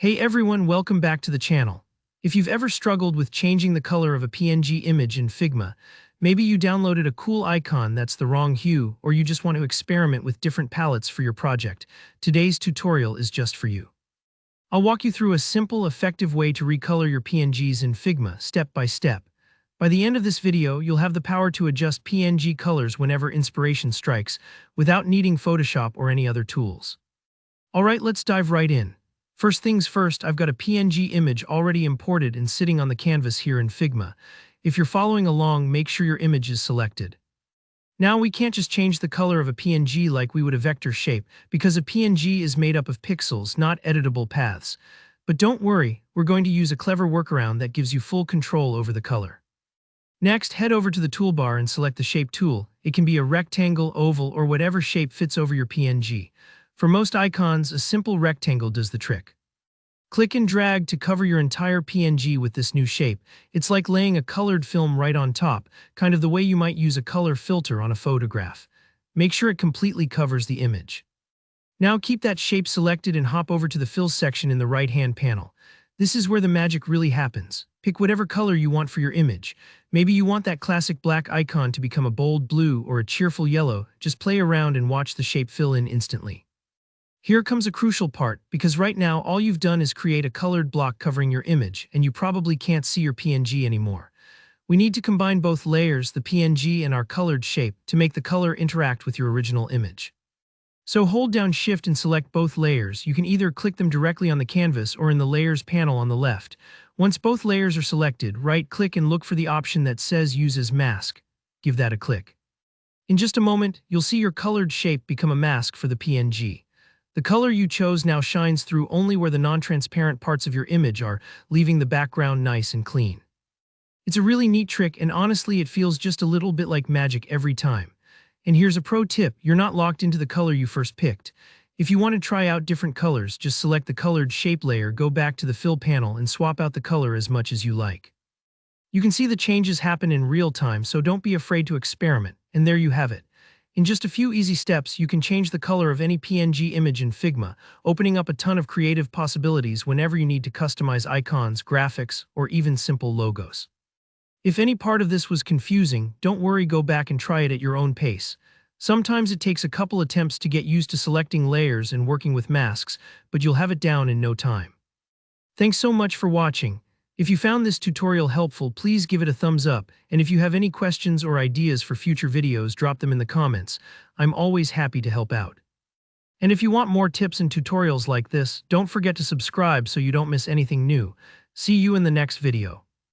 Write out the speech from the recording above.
Hey everyone, welcome back to the channel. If you've ever struggled with changing the color of a PNG image in Figma, maybe you downloaded a cool icon that's the wrong hue, or you just want to experiment with different palettes for your project, today's tutorial is just for you. I'll walk you through a simple, effective way to recolor your PNGs in Figma, step by step. By the end of this video, you'll have the power to adjust PNG colors whenever inspiration strikes, without needing Photoshop or any other tools. Alright, let's dive right in. First things first, I've got a PNG image already imported and sitting on the canvas here in Figma. If you're following along, make sure your image is selected. Now we can't just change the color of a PNG like we would a vector shape, because a PNG is made up of pixels, not editable paths. But don't worry, we're going to use a clever workaround that gives you full control over the color. Next, head over to the toolbar and select the Shape tool. It can be a rectangle, oval, or whatever shape fits over your PNG. For most icons, a simple rectangle does the trick. Click and drag to cover your entire PNG with this new shape. It's like laying a colored film right on top, kind of the way you might use a color filter on a photograph. Make sure it completely covers the image. Now keep that shape selected and hop over to the Fill section in the right-hand panel. This is where the magic really happens. Pick whatever color you want for your image. Maybe you want that classic black icon to become a bold blue or a cheerful yellow. Just play around and watch the shape fill in instantly. Here comes a crucial part, because right now all you've done is create a colored block covering your image, and you probably can't see your PNG anymore. We need to combine both layers, the PNG and our colored shape, to make the color interact with your original image. So hold down Shift and select both layers. You can either click them directly on the canvas or in the Layers panel on the left. Once both layers are selected, right-click and look for the option that says Use as Mask. Give that a click. In just a moment, you'll see your colored shape become a mask for the PNG. The color you chose now shines through only where the non-transparent parts of your image are, leaving the background nice and clean. It's a really neat trick, and honestly it feels just a little bit like magic every time. And here's a pro tip, you're not locked into the color you first picked. If you want to try out different colors, just select the colored shape layer, go back to the Fill panel and swap out the color as much as you like. You can see the changes happen in real time, so don't be afraid to experiment, and there you have it. In just a few easy steps, you can change the color of any PNG image in Figma, opening up a ton of creative possibilities whenever you need to customize icons, graphics, or even simple logos. If any part of this was confusing, don't worry, go back and try it at your own pace. Sometimes it takes a couple attempts to get used to selecting layers and working with masks, but you'll have it down in no time. Thanks so much for watching. If you found this tutorial helpful, please give it a thumbs up, and if you have any questions or ideas for future videos, drop them in the comments. I'm always happy to help out. And if you want more tips and tutorials like this, don't forget to subscribe so you don't miss anything new. See you in the next video.